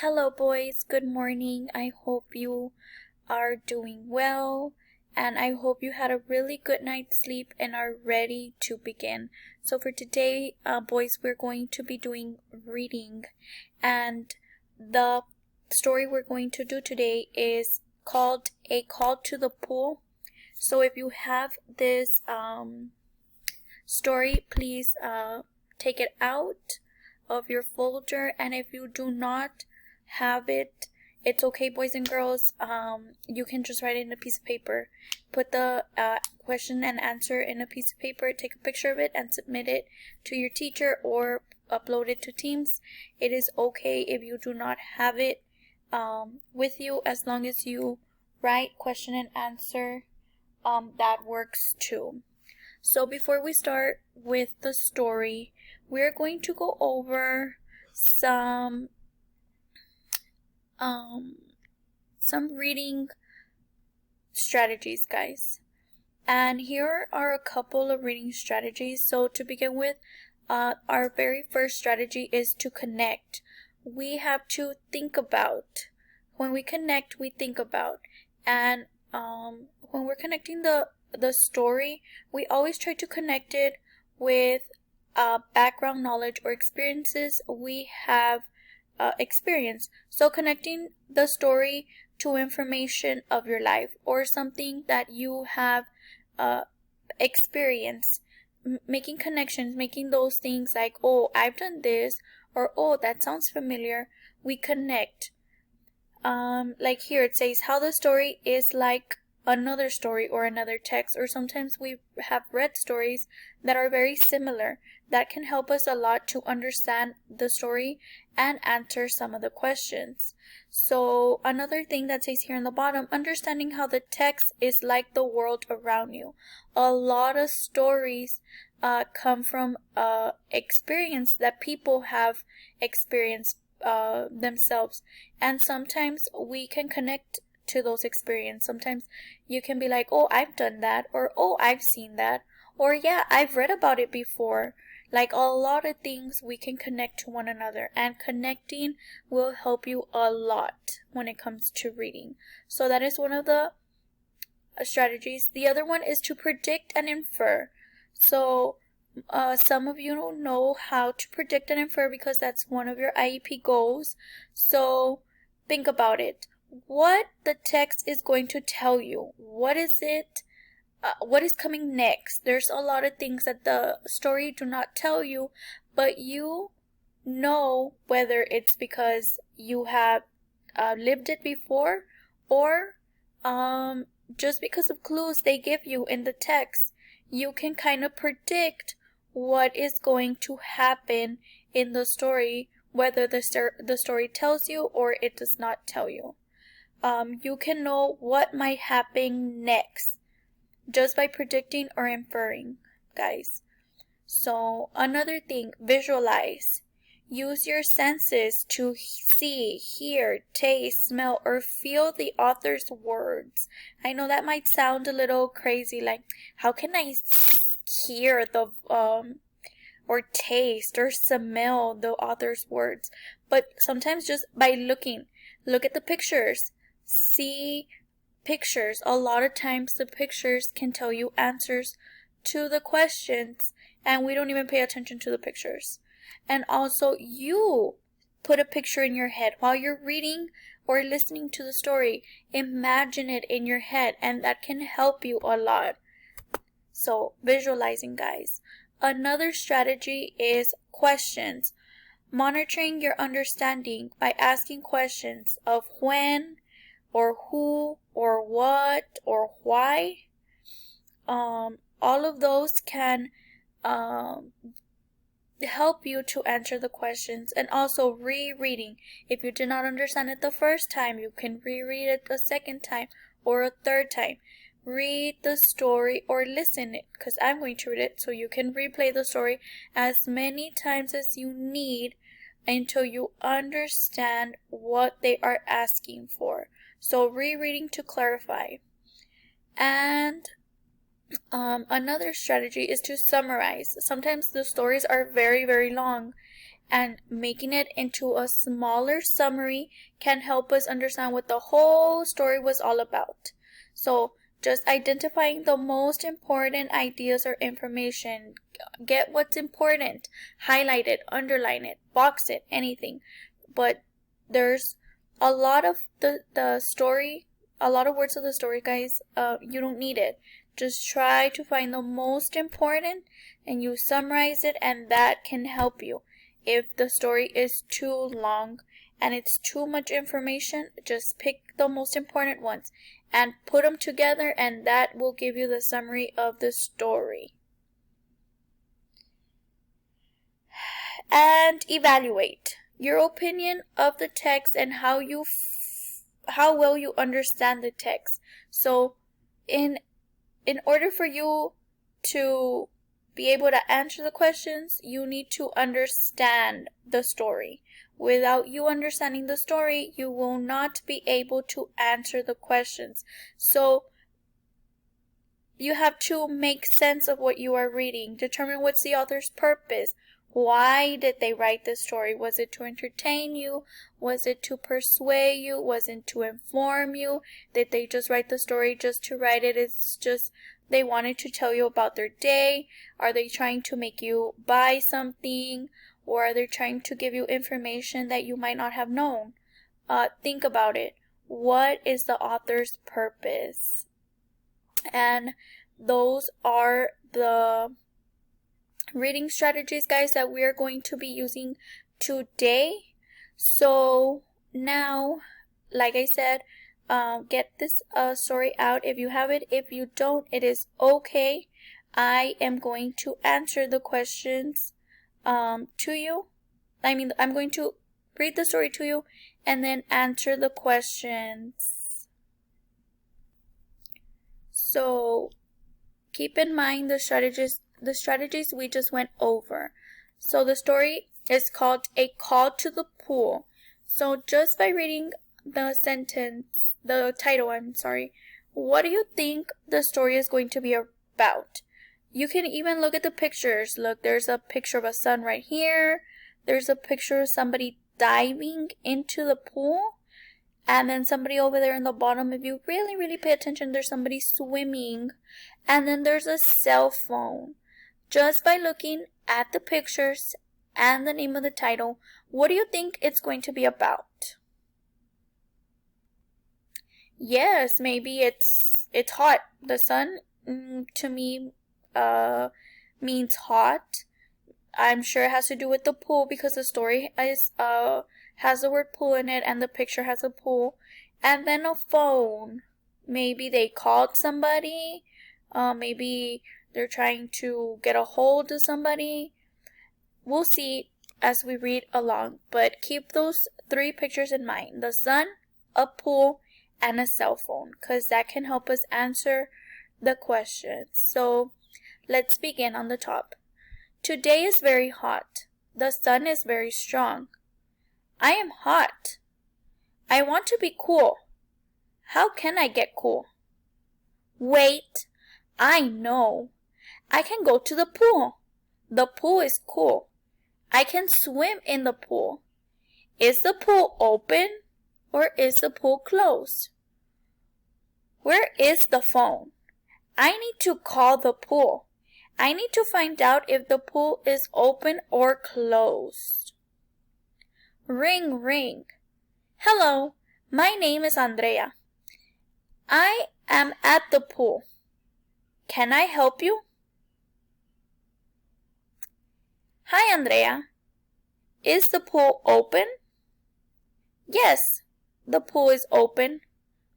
Hello, boys. Good morning. I hope you are doing well, and I hope you had a really good night's sleep and are ready to begin. So, for today, boys, we're going to be doing reading, and the story we're going to do today is called A Call to the Pool. So, if you have this story, please take it out of your folder, and if you do not have it, it's okay, boys and girls. You can just write it in a piece of paper, put the question and answer in a piece of paper, take a picture of it and submit it to your teacher or upload it to Teams. It is okay if you do not have it with you, as long as you write question and answer. That works too. So before we start with the story, we're going to go over some reading strategies, guys. And here are a couple of reading strategies. So to begin with, our very first strategy is to connect. We have to think about. When we connect, we think about. And when we're connecting the story, we always try to connect it with background knowledge or experiences we have experienced. So connecting the story to information of your life or something that you have experienced. Making connections, making those things like, oh, I've done this, or oh, that sounds familiar. We connect. Like here it says how the story is like another story or another text, or sometimes we have read stories that are very similar. That can help us a lot to understand the story and answer some of the questions. So another thing that says here in the bottom, understanding how the text is like the world around you. A lot of stories come from experience that people have experienced themselves, and sometimes we can connect to those experiences. Sometimes you can be like, oh, I've done that, or oh, I've seen that, or yeah, I've read about it before. Like a lot of things we can connect to one another, and connecting will help you a lot when it comes to reading. So that is one of the strategies. The other one is to predict and infer. So some of you don't know how to predict and infer because that's one of your IEP goals. So think about it. What the text is going to tell you. What is it? What is coming next? There's a lot of things that the story do not tell you, but you know whether it's because you have lived it before, or just because of clues they give you in the text. You can kind of predict what is going to happen in the story, whether the story tells you or it does not tell you. You can know what might happen next just by predicting or inferring, guys. So another thing, visualize. Use your senses to see, hear, taste, smell, or feel the author's words. I know that might sound a little crazy, like how can I hear the or taste or smell the author's words? But sometimes just by looking, look at the pictures, see pictures. A lot of times the pictures can tell you answers to the questions, and we don't even pay attention to the pictures. And also, you put a picture in your head while you're reading or listening to the story. Imagine it in your head, and that can help you a lot. So visualizing, guys. Another strategy is questions. Monitoring your understanding by asking questions of when, or who, or what, or why. All of those can help you to answer the questions. And also rereading. If you did not understand it the first time, you can reread it a second time or a third time. Read the story or listen it, because I'm going to read it, so you can replay the story as many times as you need until you understand what they are asking for. So rereading to clarify. And another strategy is to summarize. Sometimes the stories are very, very long, and making it into a smaller summary can help us understand what the whole story was all about. So just identifying the most important ideas or information. Get what's important, highlight it, underline it, box it, anything. But there's a lot of the story, a lot of words of the story, guys. You don't need it. Just try to find the most important and you summarize it, and that can help you. If the story is too long and it's too much information, just pick the most important ones and put them together, and that will give you the summary of the story. And evaluate your opinion of the text and how well you understand the text. So in order for you to be able to answer the questions, you need to understand the story. Without you understanding the story, you will not be able to answer the questions. So you have to make sense of what you are reading. Determine what's the author's purpose. Why did they write this story? Was it to entertain you? Was it to persuade you? Was it to inform you? Did they just write the story just to write it? It's just they wanted to tell you about their day. Are they trying to make you buy something? Or are they trying to give you information that you might not have known? Think about it. What is the author's purpose? And those are the reading strategies, guys, that we are going to be using today. So now, like I said, get this story out if you have it. If you don't, it is okay. I am going to answer the questions to you. I'm going to read the story to you and then answer the questions. So keep in mind the strategies we just went over. So the story is called A Call to the Pool. So just by reading the title, what do you think the story is going to be about? You can even look at the pictures. Look, there's a picture of a sun right here. There's a picture of somebody diving into the pool. And then somebody over there in the bottom, if you really, really pay attention, there's somebody swimming. And then there's a cell phone. Just by looking at the pictures and the name of the title, what do you think it's going to be about? Yes, maybe it's hot. The sun, to me, means hot. I'm sure it has to do with the pool because the story has the word pool in it and the picture has a pool. And then a phone. Maybe they called somebody. Maybe they're trying to get a hold of somebody. We'll see as we read along, but keep those 3 pictures in mind: the sun, a pool, and a cell phone, because that can help us answer the questions. So let's begin on the top. Today is very hot. The sun is very strong. I am hot. I want to be cool. How can I get cool? Wait, I know. I can go to the pool. The pool is cool. I can swim in the pool. Is the pool open or is the pool closed? Where is the phone? I need to call the pool. I need to find out if the pool is open or closed. Ring, ring. Hello, my name is Andrea. I am at the pool. Can I help you? Hi, Andrea. Is the pool open? Yes, the pool is open.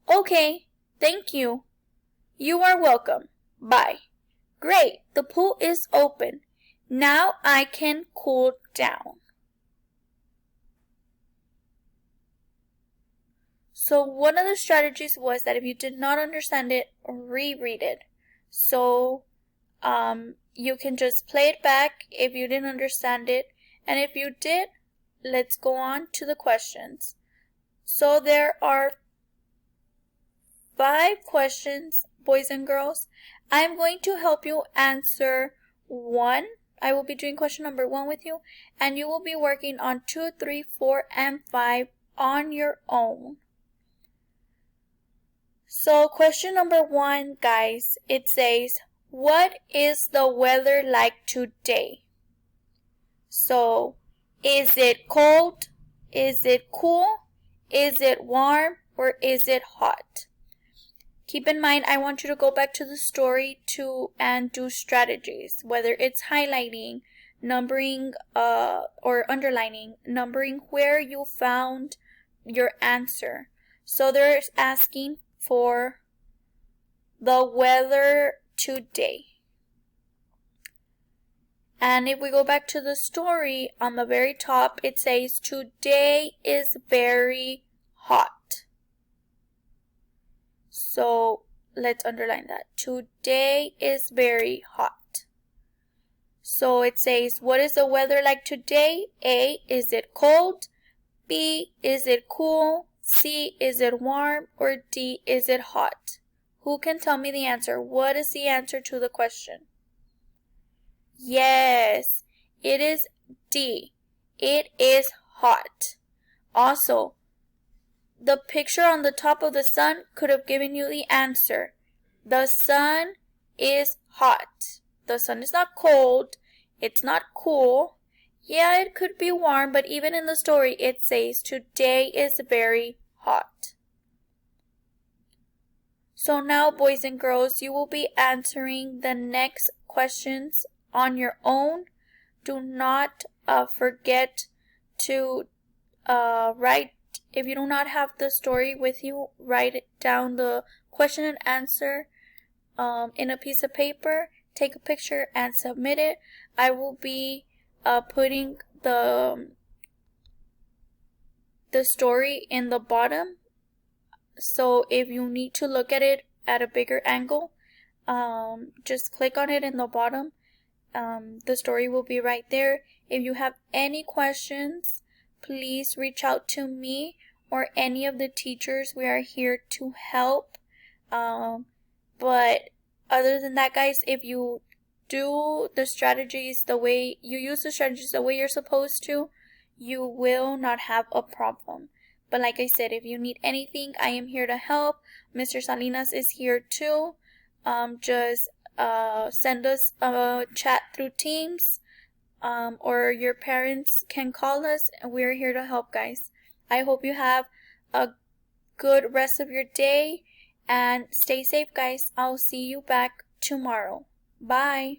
Okay, thank you. You are welcome. Bye. Great, the pool is open. Now I can cool down. So one of the strategies was that if you did not understand it, reread it. So you can just play it back if you didn't understand it. And if you did, let's go on to the questions. So there are 5 questions, boys and girls. I'm going to help you answer 1 I will be doing question number 1 with you, and you will be working on 2, 3, 4, and 5 on your own. So question number 1, guys, it says, what is the weather like today? So, is it cold? Is it cool? Is it warm? Or is it hot? Keep in mind, I want you to go back to the story and do strategies, whether it's highlighting, numbering, or underlining, numbering where you found your answer. So they're asking for the weather today. And if we go back to the story, on the very top, it says, today is very hot. So let's underline that. Today is very hot. So it says, what is the weather like today? A, is it cold? B, is it cool? C, is it warm? Or D, is it hot? Who can tell me the answer? What is the answer to the question? Yes, it is D. It is hot. Also, the picture on the top of the sun could have given you the answer. The sun is hot. The sun is not cold. It's not cool. Yeah, it could be warm, but even in the story, it says today is very hot. So now, boys and girls, you will be answering the next questions on your own. Do not forget to write. If you do not have the story with you, write it down the question and answer in a piece of paper. Take a picture and submit it. I will be putting the story in the bottom. So if you need to look at it at a bigger angle, just click on it in the bottom. The story will be right there. If you have any questions, please reach out to me or any of the teachers. We are here to help. But other than that, guys, if you do the strategies the way you use the strategies the way you're supposed to, you will not have a problem. But like I said, if you need anything, I am here to help. Mr. Salinas is here too. Just send us a chat through Teams, or your parents can call us, and we're here to help, guys. I hope you have a good rest of your day and stay safe, guys. I'll see you back tomorrow. Bye.